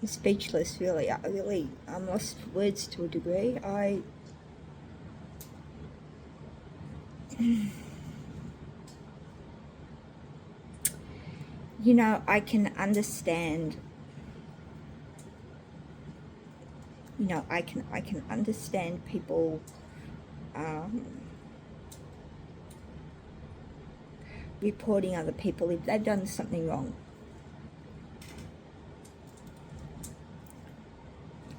speechless, really. I'm lost for words to a degree. You know, I can understand. You know, I can understand people reporting other people if they've done something wrong.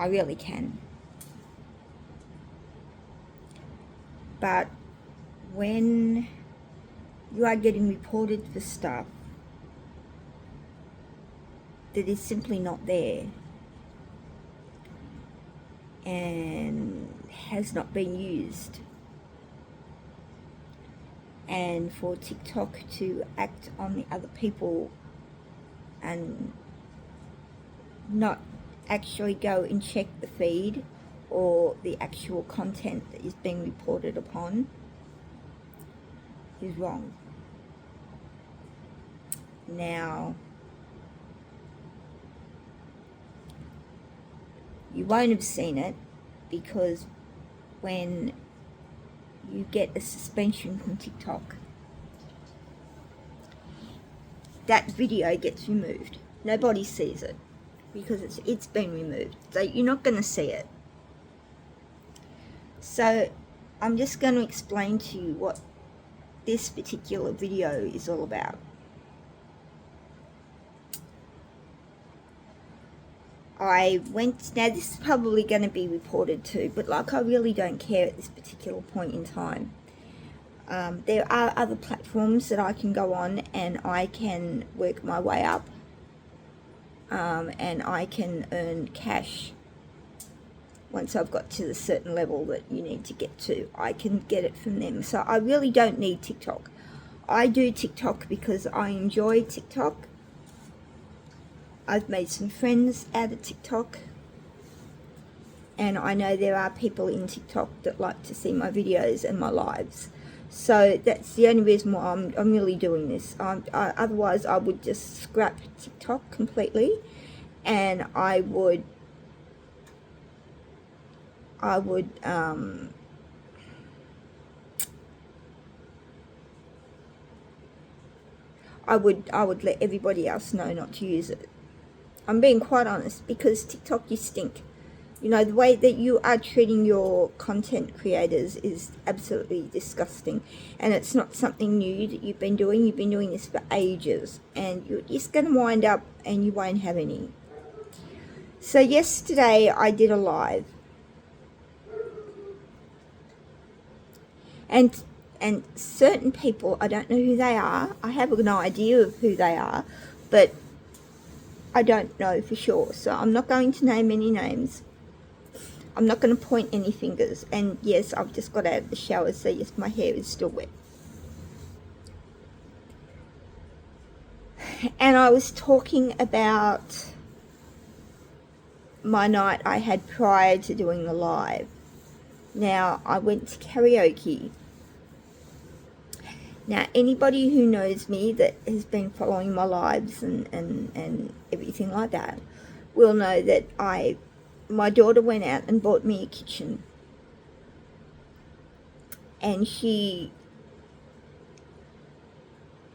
I really can. But when you are getting reported for stuff that is simply not there and has not been used, and for TikTok to act on the other people and not actually go and check the feed or the actual content that is being reported upon is wrong. Now, you won't have seen it because when you get a suspension from TikTok, that video gets removed. Nobody sees it because it's been removed. So you're not going to see it. So I'm just going to explain to you what this particular video is all about. Now this is probably going to be reported too, but like I really don't care at this particular point in time. There are other platforms that I can go on and I can work my way up, and I can earn cash. Once I've got to the certain level that you need to get to, I can get it from them. So I really don't need TikTok. I do TikTok because I enjoy TikTok. I've made some friends out of TikTok, and I know there are people in TikTok that like to see my videos and my lives. So that's the only reason why I'm really doing this. Otherwise, I would just scrap TikTok completely, and I would let everybody else know not to use it. I'm being quite honest, because TikTok, you stink. You know, the way that you are treating your content creators is absolutely disgusting. And it's not something new that you've been doing. You've been doing this for ages. And you're just going to wind up and you won't have any. So yesterday I did a live. And certain people, I don't know who they are. I have an idea of who they are, but I don't know for sure. So I'm not going to name any names. I'm not going to point any fingers. And yes, I've just got out of the shower, so yes, my hair is still wet. And I was talking about my night I had prior to doing the live. Now, I went to karaoke. Now, anybody who knows me that has been following my lives and everything like that will know that my daughter went out and bought me a kitchen. And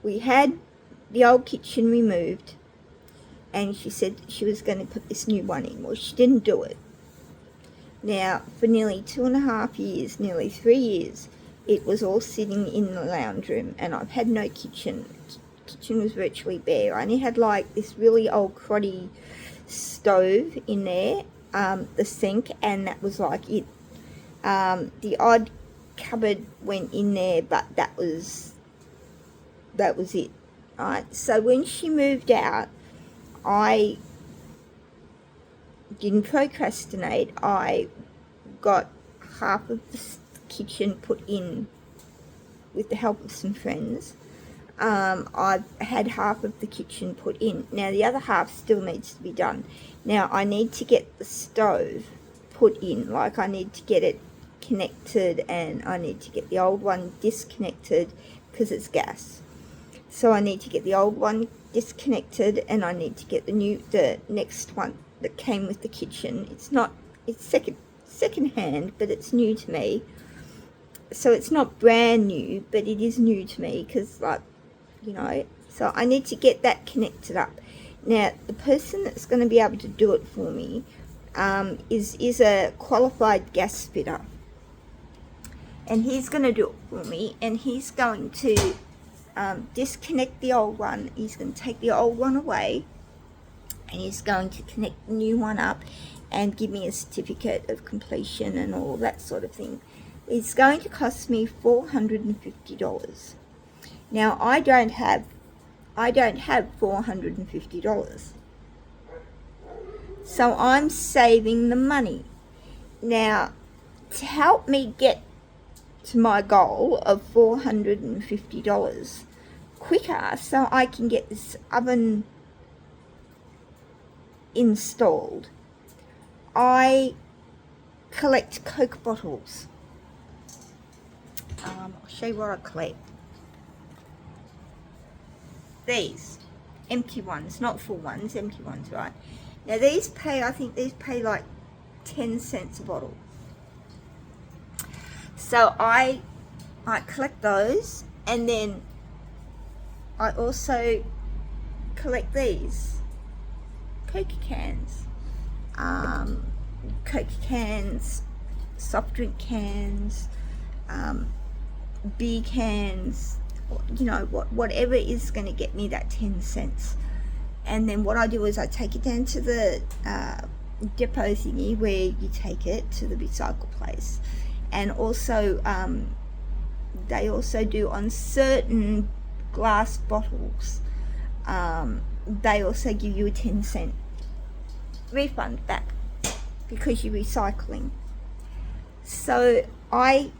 we had the old kitchen removed, and she said she was going to put this new one in. Well, she didn't do it. Now, for nearly 2.5 years, nearly 3 years, it was all sitting in the lounge room, and I've had no kitchen. The kitchen was virtually bare. I only had like this really old cruddy stove in there, the sink, and that was like it. The odd cupboard went in there, but that was it. Alright, so when she moved out, I didn't procrastinate. I got half of the kitchen put in with the help of some friends. I've had half of the kitchen put in. Now the other half still needs to be done. Now I need to get the stove put in, like I need to get it connected, and I need to get the old one disconnected because it's gas. So I need to get the old one disconnected, and I need to get the next one, that came with the kitchen. It's second hand, but it's new to me. So it's not brand new, but it is new to me because, like, you know, so I need to get that connected up. Now, the person that's going to be able to do it for me is a qualified gas fitter. And he's going to do it for me, and he's going to disconnect the old one. He's going to take the old one away, and he's going to connect the new one up and give me a certificate of completion and all that sort of thing. It's going to cost me $450. Now, I don't have $450. So I'm saving the money. Now, to help me get to my goal of $450 quicker, so I can get this oven installed, I collect Coke bottles. I'll show you what I collect. These empty ones, not full ones, empty ones, right? Now these pay, I think these pay like 10 cents a bottle. So I collect those, and then I also collect these Coke cans, soft drink cans, beer cans, you know, whatever is going to get me that 10 cents. And then what I do is I take it down to the depot thingy where you take it to the recycle place. And also they also do on certain glass bottles, they also give you a 10 cent refund back because you're recycling. So I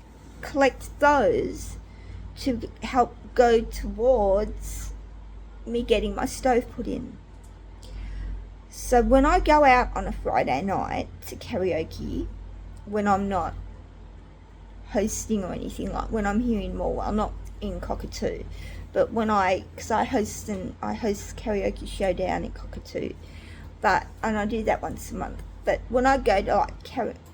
collect those to help go towards me getting my stove put in. So when I go out on a Friday night to karaoke, when I'm not hosting or anything, like when I'm here in Morwell, not in Cockatoo, but when because I host karaoke show down in Cockatoo, and I do that once a month. But when I go to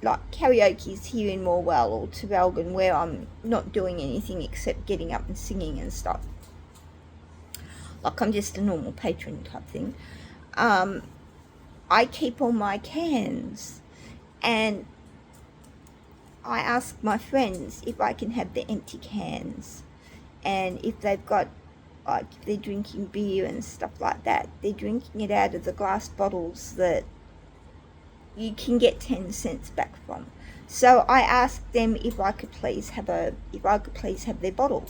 like karaoke's here in Morwell or to Traralgon, where I'm not doing anything except getting up and singing and stuff, like I'm just a normal patron type thing, I keep all my cans, and I ask my friends if I can have the empty cans, and if they've got, like, if they're drinking beer and stuff like that, they're drinking it out of the glass bottles that you can get 10 cents back from. So I asked them if I could please have their bottle,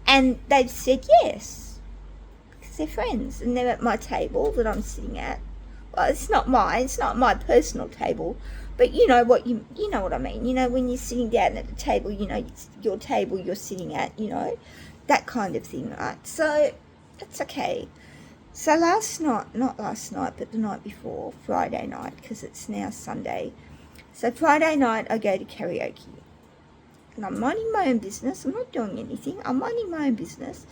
and they've said yes, because they're friends, and they're at my table that I'm sitting at. Well, it's not my personal table, but you know what I mean. You know, when you're sitting down at the table, you know, it's your table you're sitting at, you know, that kind of thing, right? So that's okay. So not last night, but the night before, Friday night, because it's now Sunday. So Friday night I go to karaoke, and I'm minding my own business. I'm not doing anything. I'm minding my own business.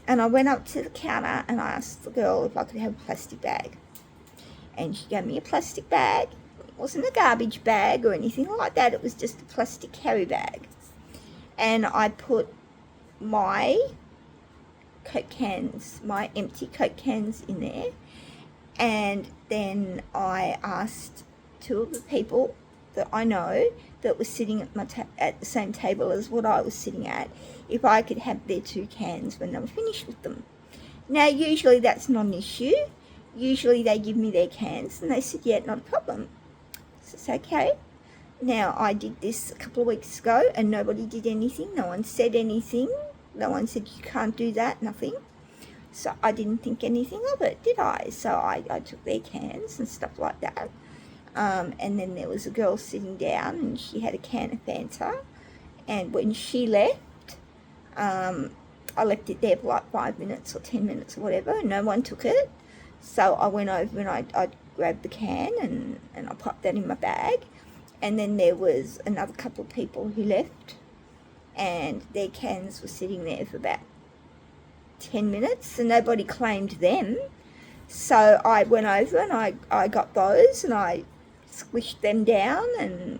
And I went up to the counter and I asked the girl if I could have a plastic bag. And she gave me a plastic bag. It wasn't a garbage bag or anything like that. It was just a plastic carry bag. And I put my Coke cans, my empty Coke cans in there. And then I asked two of the people that I know that was sitting at the same table as what I was sitting at, if I could have their 2 cans when they were finished with them. Now, usually that's not an issue. Usually they give me their cans, and they said, yeah, not a problem. So it's okay. Now, I did this a couple of weeks ago, and nobody did anything. No one said anything. No one said, you can't do that, nothing. So I didn't think anything of it, did I? So I took their cans and stuff like that. And then there was a girl sitting down, and she had a can of Fanta. And when she left, I left it there for like 5 minutes or 10 minutes or whatever, and no one took it. So I went over and I grabbed the can and I popped that in my bag. And then there was another couple of people who left, and their cans were sitting there for about 10 minutes, and nobody claimed them. So I went over and I got those and I squished them down and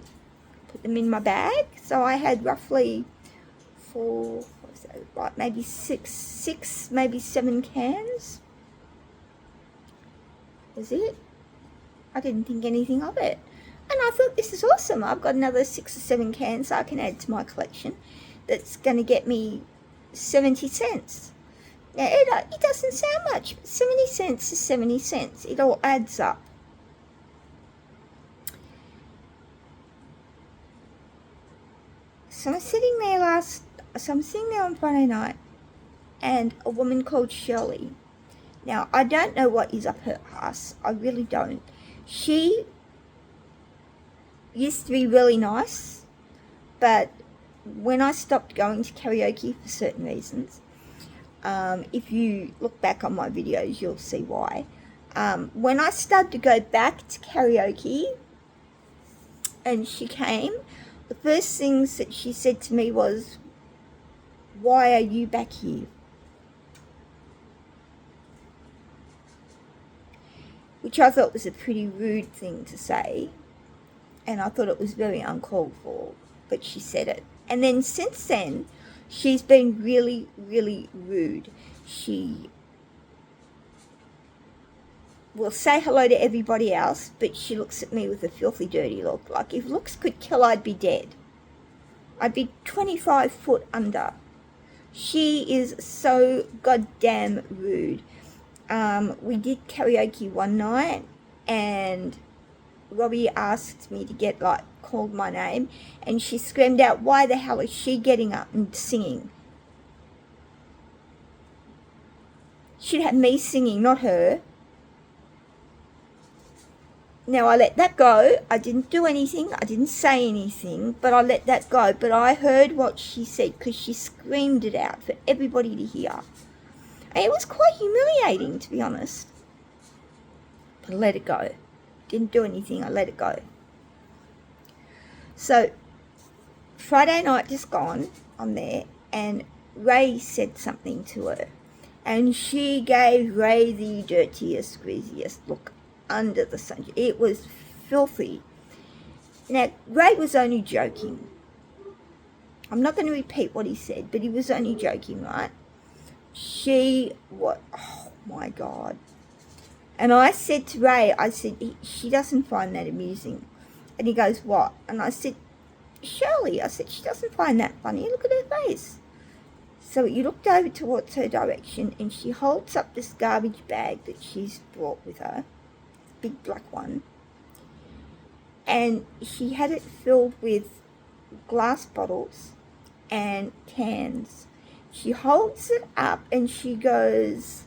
put them in my bag. So I had roughly four, what was that, like maybe six, maybe 7 cans. Was it? I didn't think anything of it. And I thought, this is awesome. I've got another 6 or 7 cans I can add to my collection. That's going to get me 70 cents. Now, it doesn't sound much, but 70 cents is 70 cents. It all adds up. So I'm sitting there on Friday night, and a woman called Shirley. Now, I don't know what is up her ass. I really don't. She used to be really nice, but when I stopped going to karaoke for certain reasons, if you look back on my videos, you'll see why. When I started to go back to karaoke and she came, the first things that she said to me was, "Why are you back here?" Which I thought was a pretty rude thing to say, and I thought it was very uncalled for, but she said it. And then since then, she's been really, really rude. She will say hello to everybody else, but she looks at me with a filthy, dirty look. Like, if looks could kill, I'd be dead. I'd be 25 foot under. She is so goddamn rude. We did karaoke one night, and Robbie asked me to get, like, called my name, and she screamed out, "Why the hell is she getting up and singing?" She'd have me singing, not her. Now, I let that go. I didn't do anything. I didn't say anything, but I let that go. But I heard what she said because she screamed it out for everybody to hear. And it was quite humiliating, to be honest. But I let it go. Didn't do anything. I let it go. So, Friday night just gone, I'm there, and Ray said something to her. And she gave Ray the dirtiest, greasiest look under the sun. It was filthy. Now, Ray was only joking. I'm not going to repeat what he said, but he was only joking, right? Oh my God. And I said to Ray, I said, she doesn't find that amusing. And he goes, what? And I said, Shirley, I said, she doesn't find that funny. Look at her face. So he looked over towards her direction, and she holds up this garbage bag that she's brought with her, big black one. And she had it filled with glass bottles and cans. She holds it up and she goes,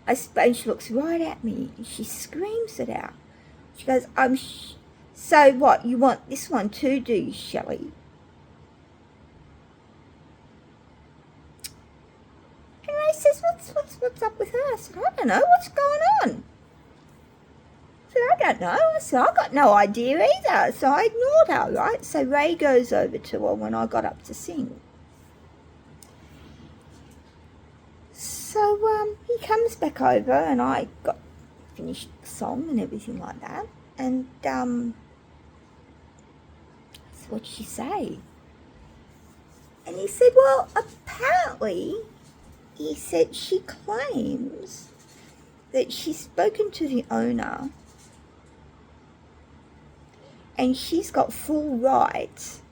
and she looks right at me and she screams it out. She goes, so what, you want this one too, do you, Shelley? And Ray says, what's up with her? I said, I don't know, what's going on? I said, I don't know. I said, I got no idea either. So I ignored her, right? So Ray goes over to her when I got up to sing. So he comes back over and I got finished the song and everything like that. And so what'd she say? And he said, well, apparently, he said she claims that she's spoken to the owner and she's got full rights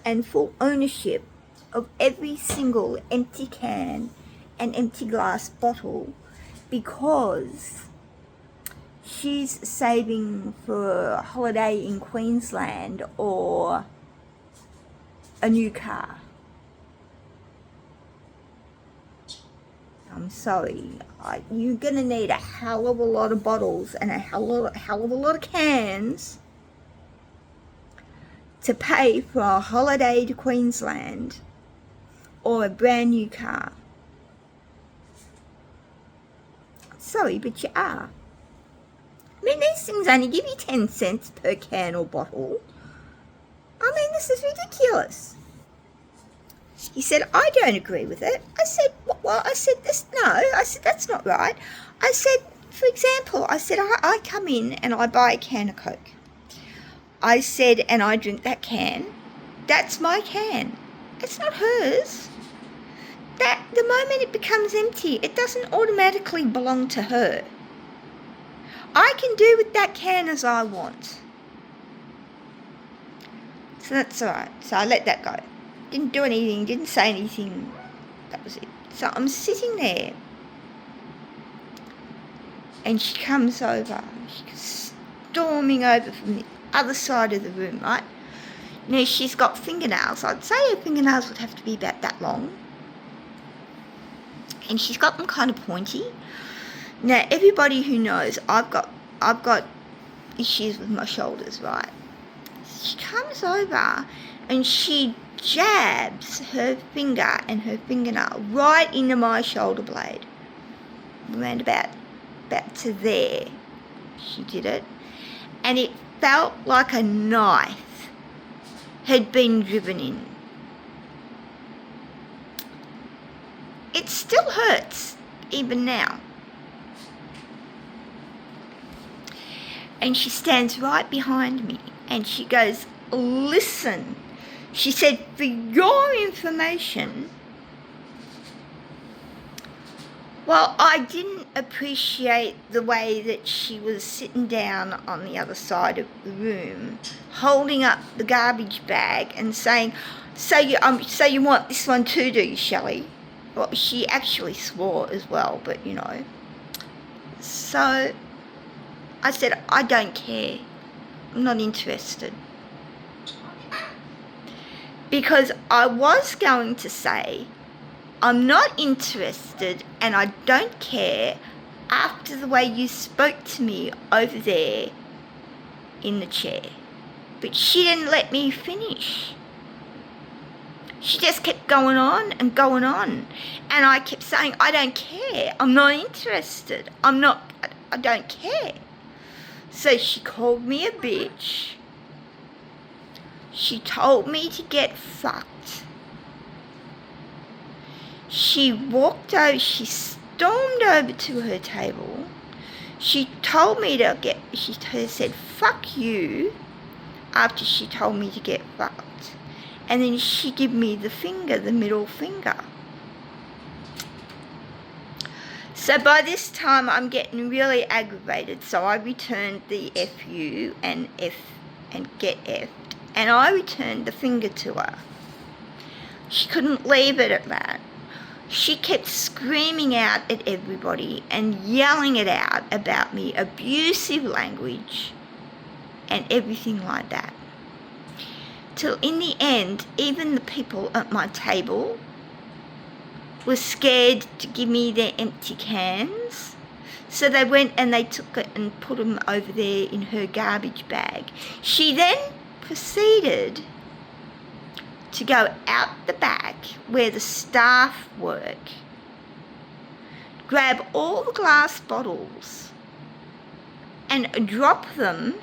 and full ownership of every single empty can and empty glass bottle because she's saving for a holiday in Queensland or a new car. I'm sorry, you're going to need a hell of a lot of bottles and a hell of a lot of cans to pay for a holiday to Queensland or a brand new car. Sorry, but you are. I mean, these things only give you 10 cents per can or bottle. I mean, this is ridiculous. He said, I don't agree with it. I said, well, I said, that's not right. I said, for example, I come in and I buy a can of Coke. I said, and I drink that can. That's my can. It's not hers. That the moment it becomes empty, it doesn't automatically belong to her. I can do with that can as I want. So that's all right. So I let that go. Didn't do anything, didn't say anything. That was it. So I'm sitting there. And she comes over. She's storming over from the other side of the room, right? Now, she's got fingernails. I'd say her fingernails would have to be about that long. And she's got them kind of pointy. Now, everybody who knows, I've got issues with my shoulders, right? She comes over and she jabs her finger and her fingernail right into my shoulder blade. Around about to there. She did it. And it felt like a knife had been driven in. It still hurts, even now. And she stands right behind me and she goes, listen. She said, for your information, well, I didn't appreciate the way that she was sitting down on the other side of the room, holding up the garbage bag and saying, so you want this one too, do you, Shelley? Well, she actually swore as well, but you know. So I said, I don't care. I'm not interested. Because I was going to say, I'm not interested and I don't care after the way you spoke to me over there in the chair. But she didn't let me finish. She just kept going on and going on. And I kept saying, I don't care. I'm not interested. I don't care. So she called me a bitch. She told me to get fucked. She walked over, she stormed over to her table. She told me she said, fuck you, after she told me to get fucked. And then she gave me the finger, the middle finger. So by this time, I'm getting really aggravated. So I returned the FU and get effed. And I returned the finger to her. She couldn't leave it at that. She kept screaming out at everybody and yelling it out about me, abusive language and everything like that. Till in the end, even the people at my table were scared to give me their empty cans. So they went and they took it and put them over there in her garbage bag. She then proceeded to go out the back where the staff work, grab all the glass bottles and drop them.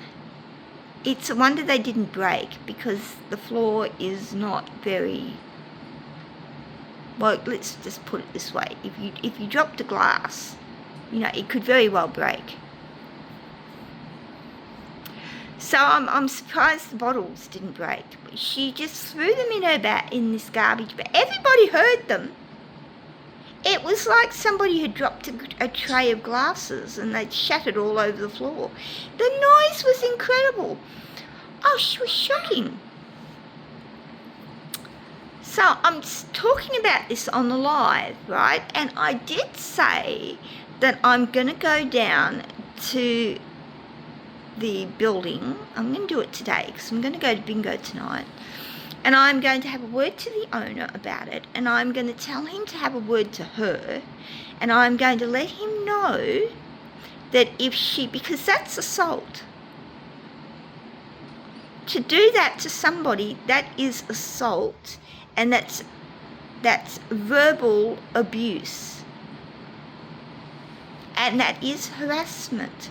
It's a wonder they didn't break because the floor is not very, well, let's just put it this way. If you dropped a glass, you know, it could very well break. So I'm surprised the bottles didn't break. She just threw them in this garbage bag. Everybody heard them. It was like somebody had dropped a tray of glasses and they'd shattered all over the floor. The noise was incredible. Oh, she was shocking. So I'm talking about this on the live, right? And I did say that I'm going to go down to the building. I'm going to do it today because I'm going to go to bingo tonight. And I'm going to have a word to the owner about it. And I'm going to tell him to have a word to her. And I'm going to let him know that because that's assault. To do that to somebody, that is assault. And that's verbal abuse. And that is harassment.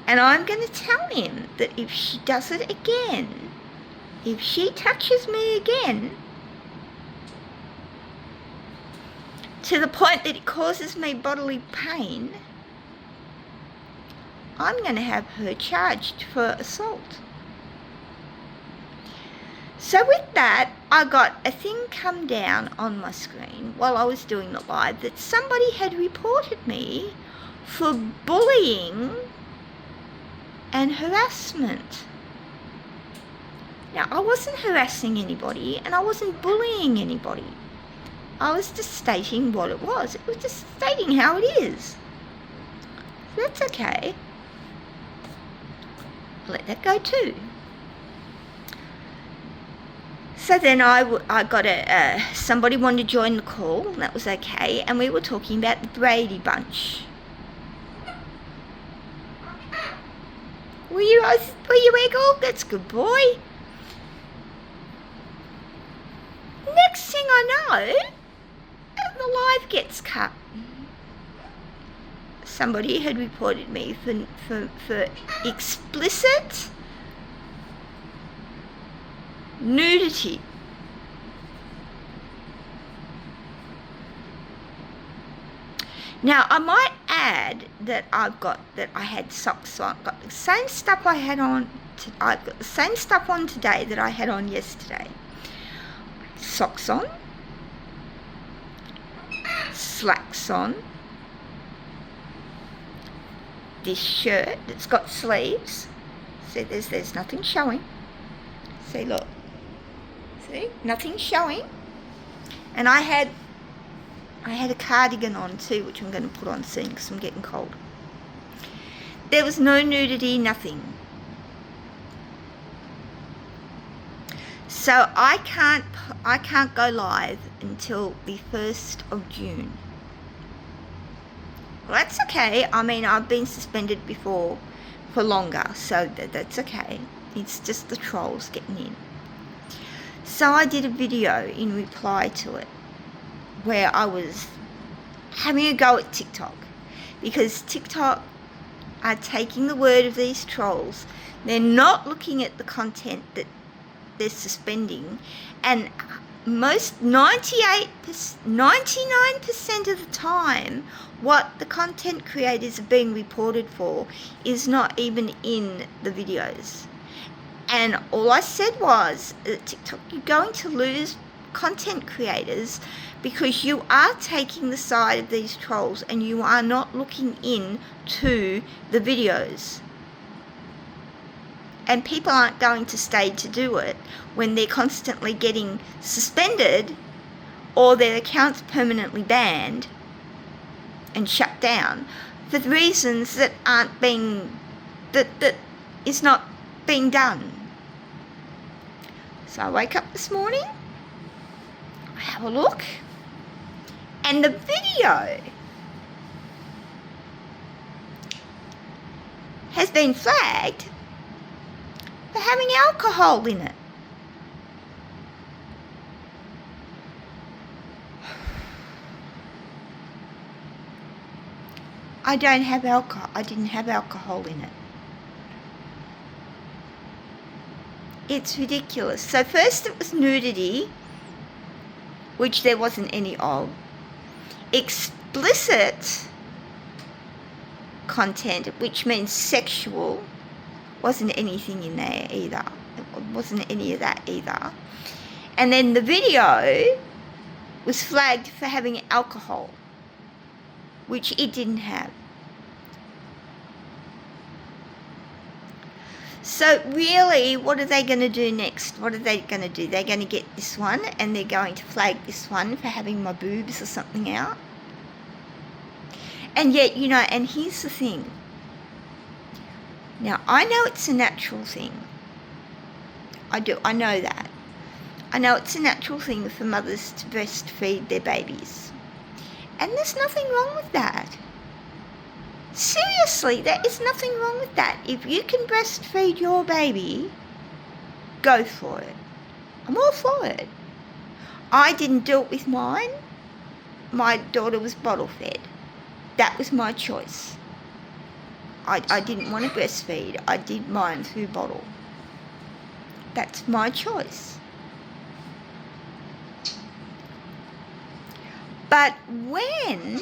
And I'm going to tell him that if she does it again, if she touches me again, to the point that it causes me bodily pain, I'm going to have her charged for assault. So with that, I got a thing come down on my screen while I was doing the live that somebody had reported me for bullying and harassment. Now, I wasn't harassing anybody and I wasn't bullying anybody. I was just stating what it was. It was just stating how it is. So that's okay. I'll let that go too. So then I got somebody wanted to join the call, and that was okay, and we were talking about the Brady Bunch. Were you Eagle? That's good boy. Next thing I know, the live gets cut. Somebody had reported me for explicit nudity. Now I might add that I had socks on. Got the same stuff I had on. I've got the same stuff on today that I had on yesterday. Socks on, slacks on. This shirt that's got sleeves. See, there's nothing showing. See, look. See, nothing showing. And I had a cardigan on too, which I'm going to put on soon because I'm getting cold. There was no nudity, nothing. So I can't go live until the 1st of June. Well, that's okay. I mean, I've been suspended before for longer, so that's okay. It's just the trolls getting in. So I did a video in reply to it where I was having a go at TicToc, because TicToc are taking the word of these trolls. They're not looking at the content that they're suspending, and most 99% of the time what the content creators are being reported for is not even in the videos. And all I said was that TikTok, you're going to lose content creators because you are taking the side of these trolls and you are not looking into the videos. And people aren't going to stay to do it when they're constantly getting suspended or their accounts permanently banned and shut down for reasons that aren't being, that is not being done. So I wake up this morning, I have a look, and the video has been flagged for having alcohol in it. I don't have alcohol. I didn't have alcohol in it. It's ridiculous. So first it was nudity, which there wasn't any of. Explicit content, which means sexual, wasn't anything in there either. It wasn't any of that either. And then the video was flagged for having alcohol, which it didn't have. So really, what are they going to do next? What are they going to do? They're going to get this one and they're going to flag this one for having my boobs or something out. And yet, you know, and here's the thing. Now, I know it's a natural thing. I know that. I know it's a natural thing for mothers to breastfeed their babies. And there's nothing wrong with that. Seriously, there is nothing wrong with that. If you can breastfeed your baby, go for it. I'm all for it. I didn't do it with mine. My daughter was bottle fed. That was my choice. I didn't want to breastfeed. I did mine through bottle. That's my choice. But when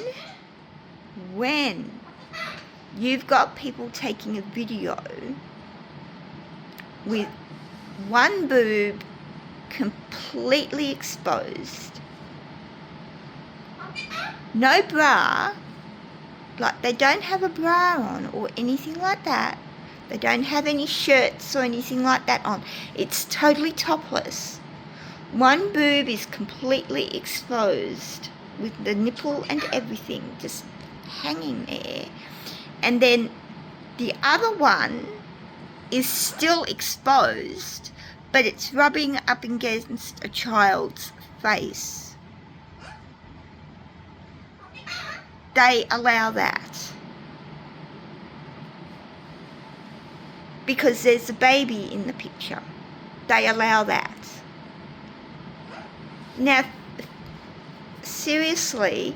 you've got people taking a video with one boob completely exposed, no bra, like they don't have a bra on or anything like that, they don't have any shirts or anything like that on, it's totally topless, one boob is completely exposed with the nipple and everything just hanging there, and then the other one is still exposed, but it's rubbing up against a child's face. They allow that because there's a baby in the picture. They allow that. Now, seriously,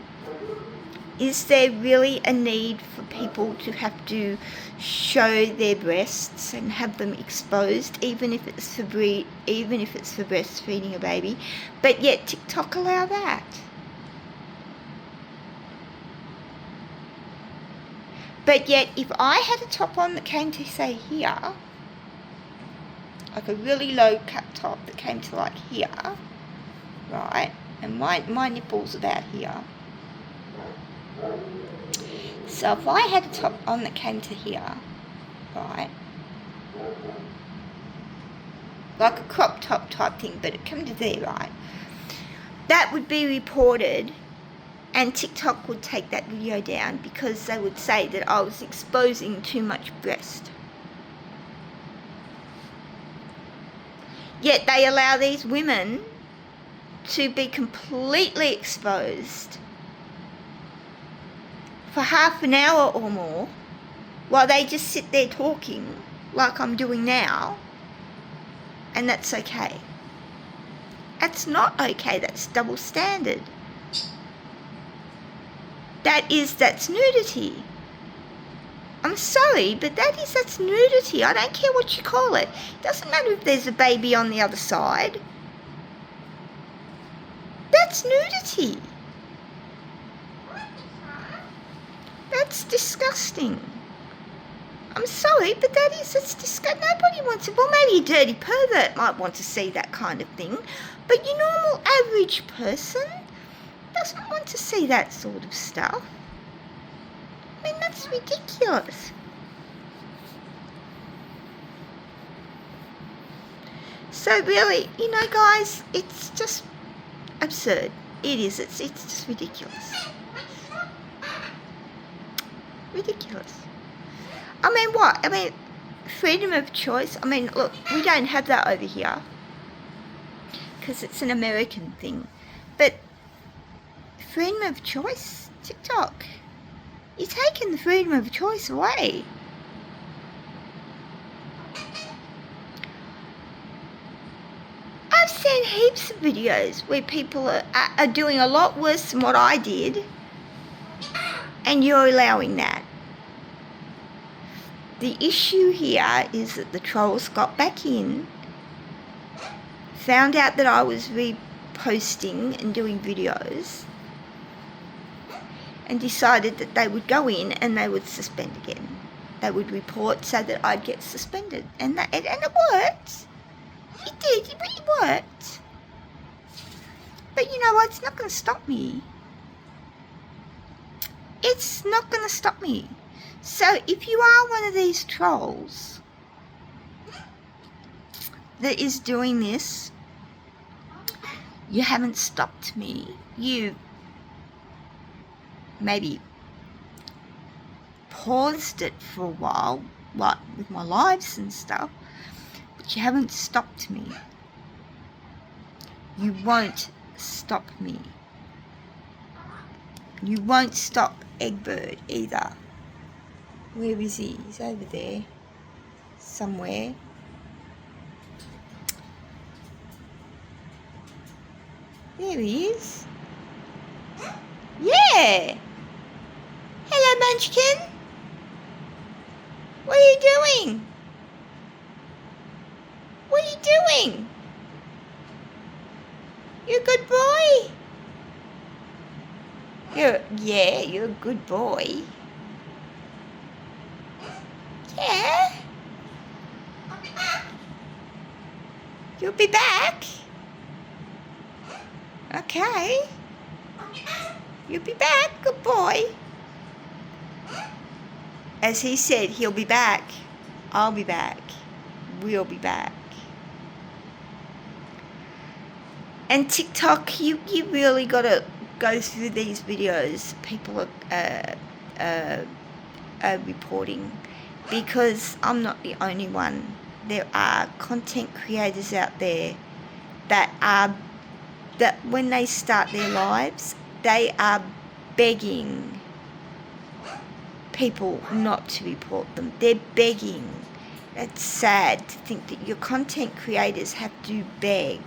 is there really a need for people to have to show their breasts and have them exposed, even if it's for breastfeeding a baby, but yet TikTok allow that? But yet, if I had a top on that came to, say, here, like a really low cut top that came to like here, right, and my nipple's about here, so if I had a top on that came to here, right, like a crop top type thing, but it came to there, right, that would be reported, and TikTok would take that video down because they would say that I was exposing too much breast. Yet they allow these women to be completely exposed for half an hour or more while they just sit there talking like I'm doing now, and that's okay. That's not okay, that's double standard. That's nudity. I'm sorry, but that's nudity. I don't care what you call it. It doesn't matter if there's a baby on the other side. That's nudity. That's disgusting. I'm sorry, but that's disgusting. Nobody wants it. Well, maybe a dirty pervert might want to see that kind of thing, but your normal average person doesn't want to see that sort of stuff. I mean, that's ridiculous. So really, guys, it's just absurd. It is. It's just ridiculous. Ridiculous. I mean, what? I mean, freedom of choice. I mean, look, we don't have that over here because it's an American thing. But freedom of choice, TikTok, you're taking the freedom of choice away. I've seen heaps of videos where people are doing a lot worse than what I did, and you're allowing that. The issue here is that the trolls got back in, found out that I was reposting and doing videos, and decided that they would go in and they would suspend again. They would report so that I'd get suspended. And it worked. It did. It really worked. But you know what? It's not going to stop me. It's not going to stop me. So if you are one of these trolls that is doing this, you haven't stopped me. You maybe paused it for a while, like with my lives and stuff, but you haven't stopped me. You won't stop me. You won't stop Eggbird either. Where is he? He's over there somewhere. There he is. Yeah. Hello, Munchkin. What are you doing? What are you doing? You a good boy? Yeah, you're a good boy. Yeah. You'll be back. Okay. You'll be back, good boy. As he said, he'll be back. I'll be back. We'll be back. And TikTok, you really got to go through these videos people are reporting, because I'm not the only one. There are content creators out there that when they start their lives, they are begging people not to report them. They're begging. It's sad to think that your content creators have to beg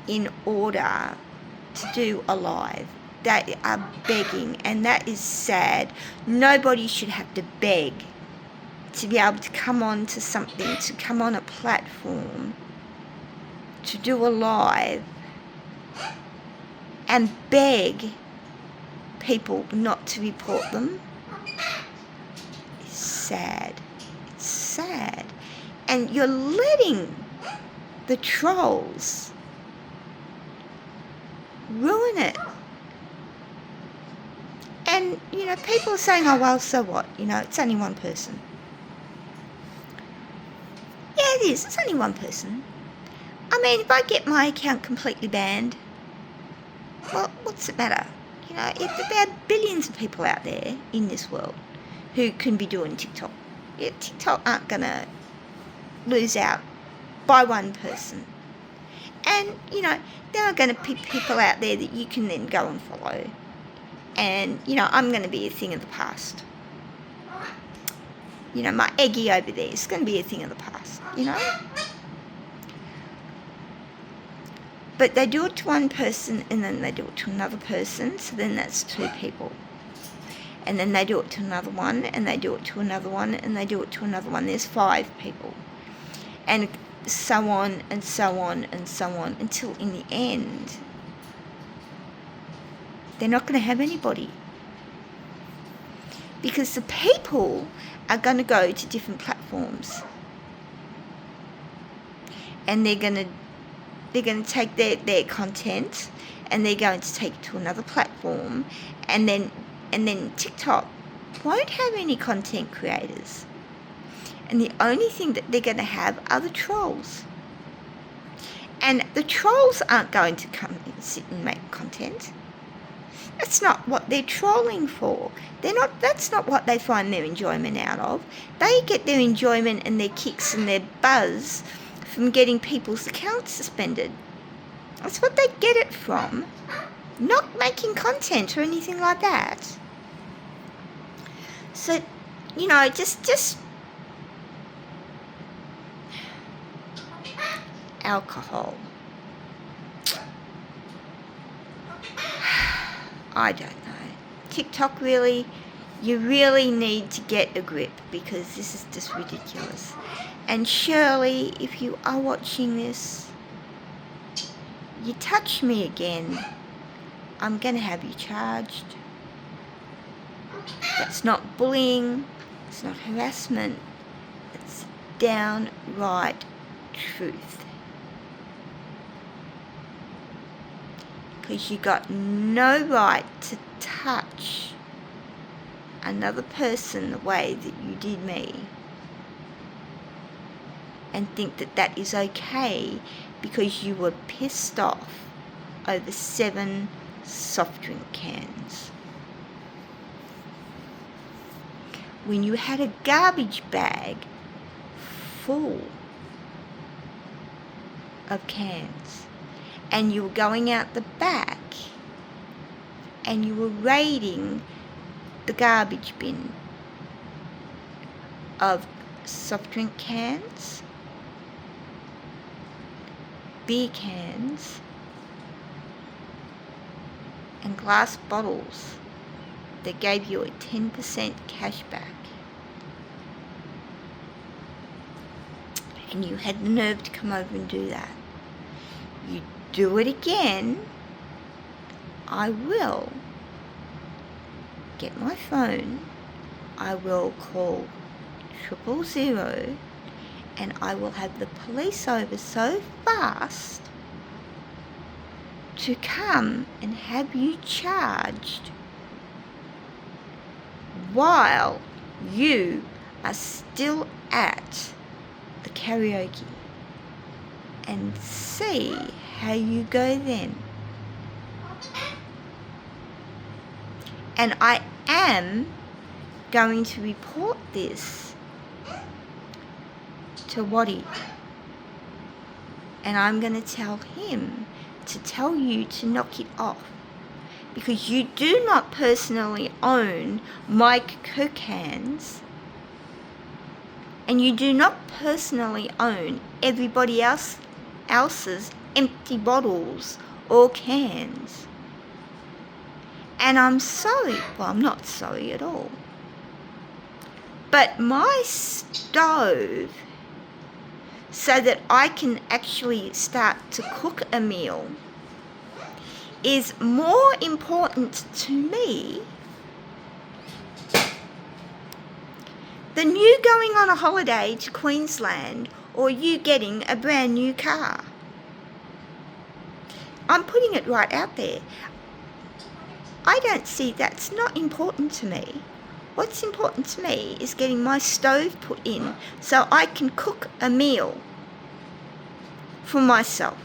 in order to do a live. They are begging, and that is sad. Nobody should have to beg to be able to come on to something, to come on a platform, to do a live, and beg people not to report them. It's sad. It's sad. And you're letting the trolls ruin it. And, people are saying, oh, well, so what? It's only one person. Yeah, it is. It's only one person. I mean, if I get my account completely banned, well, what's it matter? If there are billions of people out there in this world who can be doing TikTok. Yeah, TikTok aren't going to lose out by one person. And, there are going to be people out there that you can then go and follow. And, I'm going to be a thing of the past. My Eggie over there is going to be a thing of the past, But they do it to one person, and then they do it to another person, so then that's two people. And then they do it to another one, and they do it to another one, and they do it to another one. There's 5 people. And so on, and so on, and so on, until in the end, they're not going to have anybody. Because the people are going to go to different platforms. And they're going to take their content, and they're going to take it to another platform, and then TikTok won't have any content creators. And the only thing that they're going to have are the trolls. And the trolls aren't going to come and sit and make content. That's not what they're trolling for. That's not what they find their enjoyment out of. They get their enjoyment and their kicks and their buzz from getting people's accounts suspended. That's what they get it from. Not making content or anything like that. So, just alcohol. I don't know. TikTok, really, you really need to get a grip, because this is just ridiculous. And Shirley, if you are watching this, you touch me again, I'm going to have you charged. That's not bullying, it's not harassment, it's downright truth. Because you got no right to touch another person the way that you did me, and think that that is okay because you were pissed off over 7 soft drink cans. When you had a garbage bag full of cans, and you were going out the back, and you were raiding the garbage bin of soft drink cans, beer cans, and glass bottles that gave you a 10% cash back. And you had the nerve to come over and do that. You do it again, I will get my phone, I will call 000, and I will have the police over so fast to come and have you charged while you are still at the karaoke, and see how you go then. And I am going to report this to Waddy, and I'm going to tell him to tell you to knock it off, because you do not personally own Mike Cocan's, and you do not personally own everybody else's empty bottles or cans. And I'm sorry, well, I'm not sorry at all, but my stove, so that I can actually start to cook a meal, is more important to me than you going on a holiday to Queensland or you getting a brand new car. I'm putting it right out there. I don't see that's not important to me. What's important to me is getting my stove put in so I can cook a meal for myself.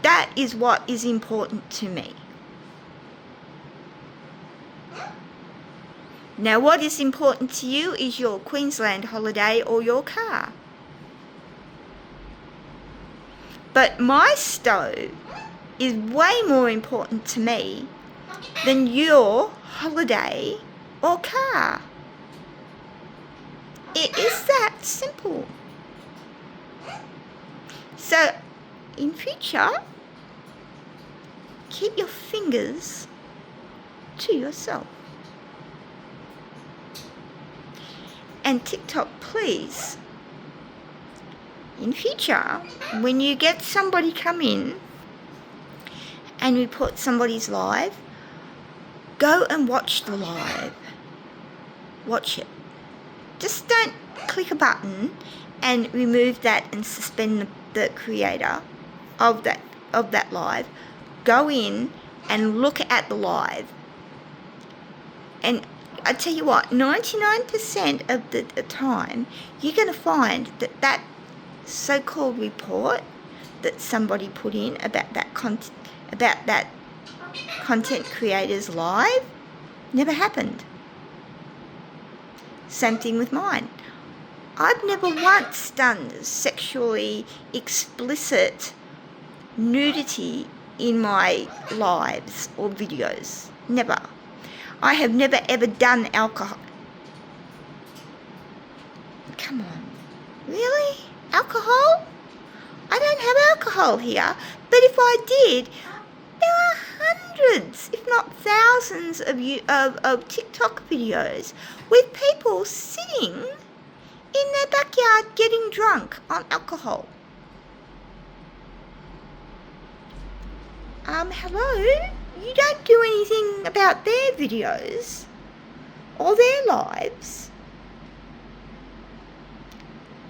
That is what is important to me. Now, what is important to you is your Queensland holiday or your car. But my stove is way more important to me than your holiday or car. It is that simple. So, in future, keep your fingers to yourself. And TicToc, please, in future, when you get somebody come in and report somebody's live, go and watch the live. Watch it. Just don't click a button and remove that and suspend the creator of that live. Go in and look at the live. And I tell you what, 99% of the time, you're going to find that so-called report that somebody put in about that content creator's live never happened. Same thing with mine. I've never once done sexually explicit nudity in my lives or videos. Never. I have never ever done alcohol. Come on. Really? Alcohol? I don't have alcohol here. But if I did, there are hundreds, if not thousands of TikTok videos with people sitting in their backyard getting drunk on alcohol. Hello? You don't do anything about their videos or their lives.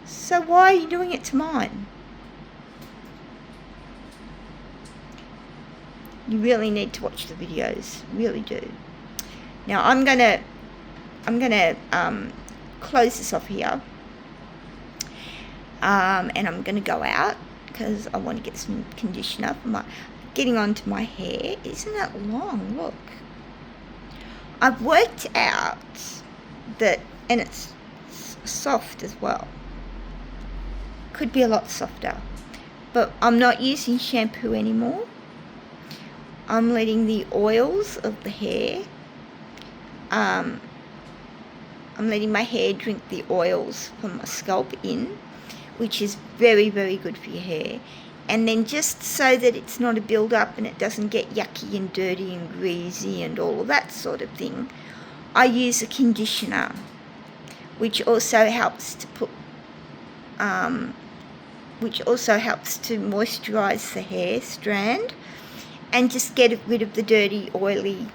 So why are you doing it to mine? You really need to watch the videos, really do. Now I'm gonna close this off here, and I'm gonna go out because I want to get some conditioner for my. Getting onto my hair. Isn't that long? Look. I've worked out that, and it's soft as well. Could be a lot softer. But I'm not using shampoo anymore. I'm letting the oils of the hair, I'm letting my hair drink the oils from my scalp in, which is very, very good for your hair. And then just so that it's not a build-up and it doesn't get yucky and dirty and greasy and all of that sort of thing, I use a conditioner, which also helps to moisturize the hair strand and just get rid of the dirty, oily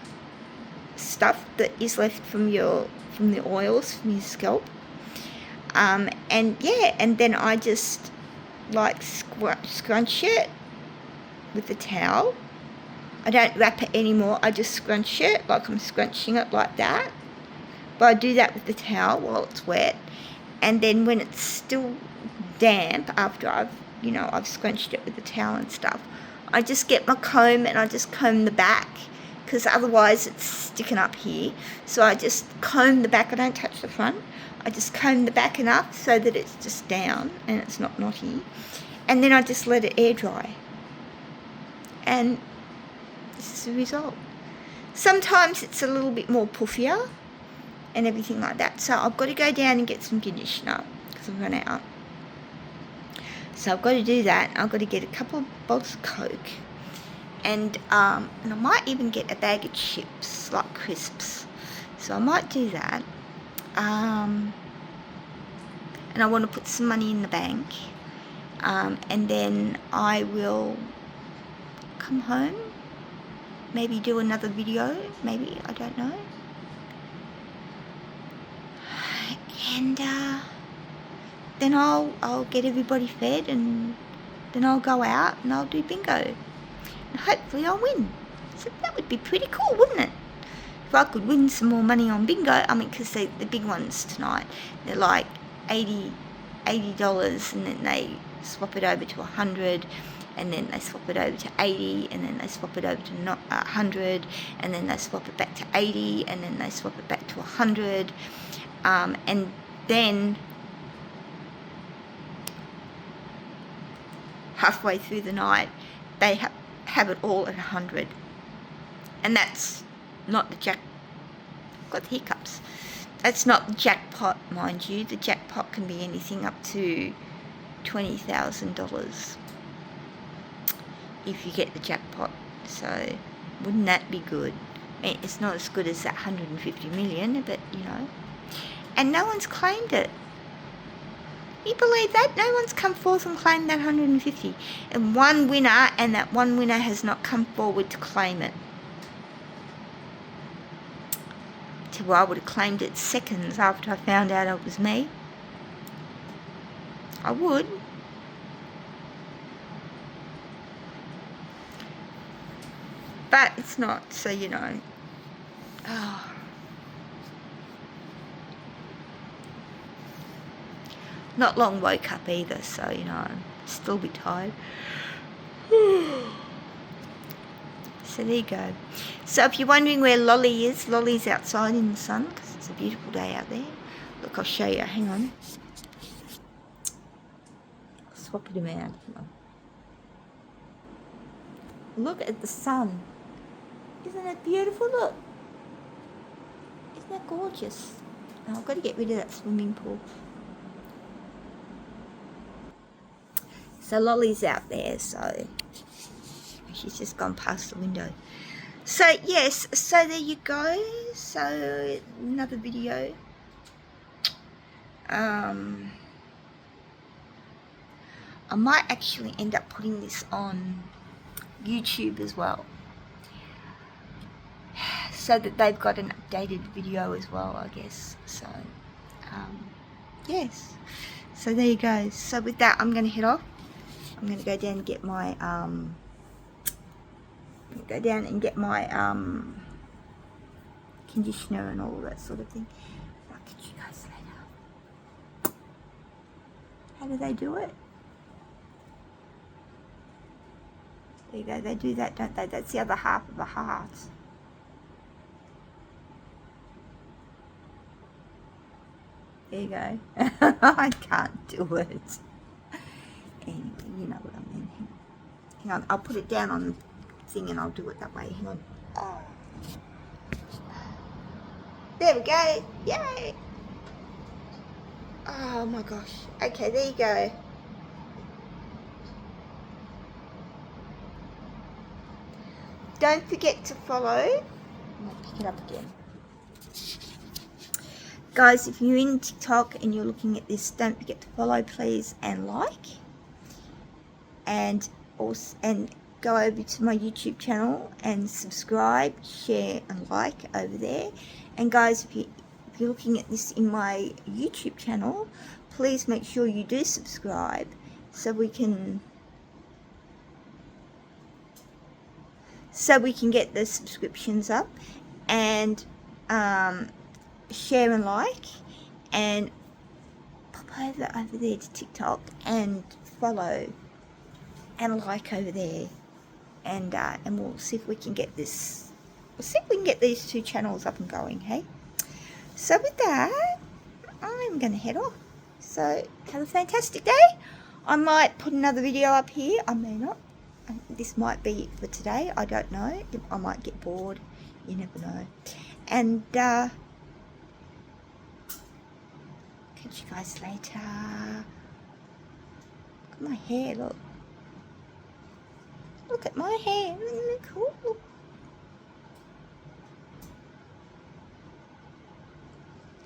stuff that is left from the oils from your scalp. And yeah, and then I just like scrunch it with the towel. I don't wrap it anymore. I just scrunch it like I'm scrunching it like that. But I do that with the towel while it's wet. And then when it's still damp after I've scrunched it with the towel and stuff, I just get my comb and I just comb the back, because otherwise it's sticking up here. So I just comb the back. I don't touch the front. I just comb the back enough so that it's just down and it's not knotty. And then I just let it air dry. And this is the result. Sometimes it's a little bit more puffier and everything like that. So I've got to go down and get some conditioner because I've run out. So I've got to do that. I've got to get a couple of bottles of Coke. And I might even get a bag of chips, like crisps. So I might do that. And I want to put some money in the bank. And then I will come home. Maybe do another video. Maybe, I don't know. And then I'll get everybody fed, and then I'll go out and I'll do bingo. And hopefully I'll win. So that would be pretty cool, wouldn't it? If I could win some more money on bingo. I mean, because the big ones tonight, they're like $80, and then they swap it over to 100, and then they swap it over to 80, and then they swap it over to 100, and then they swap it back to 80, and then they swap it back to 100, and then halfway through the night they have it all at 100, and that's not the got the hiccups. That's not the jackpot, mind you. The jackpot can be anything up to $20,000 if you get the jackpot. So wouldn't that be good? I mean, it's not as good as that 150 million, but and no one's claimed it. You believe that? No one's come forth and claimed that 150. And one winner, and that one winner has not come forward to claim it. Well, I would have claimed it seconds after I found out it was me. I would. But it's not, so Oh. Not long woke up either, so still a bit tired. So there you go. So if you're wondering where Lolly is, Lolly's outside in the sun because it's a beautiful day out there. Look, I'll show you. Hang on. I'll swap it around. Hang on. Look at the sun. Isn't it beautiful? Look. Isn't that gorgeous? Now I've got to get rid of that swimming pool. So Lolly's out there, so she's just gone past the window. So yes, so there you go. So another video. I might actually end up putting this on YouTube as well, so that they've got an updated video as well, I guess. So yes, so there you go. So with that, I'm going to head off. I'm going to go down and get my conditioner and all that sort of thing. I'll catch you guys later. How do they do it? There you go. They do that, don't they? That's the other half of a heart. There you go. I can't do it. Anyway, you know what I mean. Hang on, I'll put it down on the thing and I'll do it that way. Hang on. Oh. There we go. Yay. Oh my gosh. Okay, there you go. Don't forget to follow. I'll pick it up again. Guys, if you're in TikTok and you're looking at this, don't forget to follow, please, and like. And also, and go over to my YouTube channel and subscribe, share and like over there. And guys, if you're looking at this in my YouTube channel, please make sure you do subscribe so we can get the subscriptions up, and share and like, and pop over there to TikTok and follow and like over there, and we'll see if we can get this. We'll see if we can get these two channels up and going. Hey, so with that, I'm gonna head off. So have a fantastic day. I might put another video up here. I may not. This might be it for today. I don't know. I might get bored. You never know. And catch you guys later. Look at my hair. Look. Look at my hair. Isn't it cool?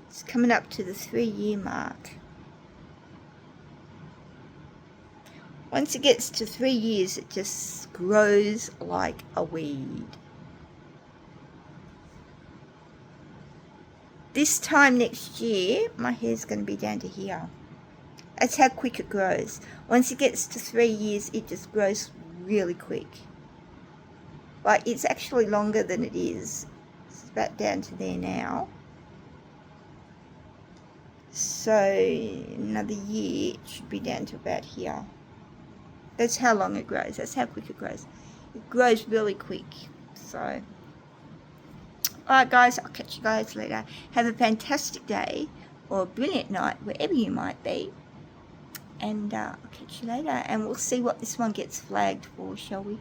It's coming up to the 3-year mark. Once it gets to 3 years, it just grows like a weed. This time next year, my hair's going to be down to here. That's how quick it grows. Once it gets to 3 years, it just grows really quick. Like, it's actually longer than it is. It's about down to there now. So, another year, it should be down to about here. That's how long it grows. That's how quick it grows. It grows really quick. So, alright guys, I'll catch you guys later. Have a fantastic day or a brilliant night, wherever you might be. And I'll catch you later. And we'll see what this one gets flagged for, shall we?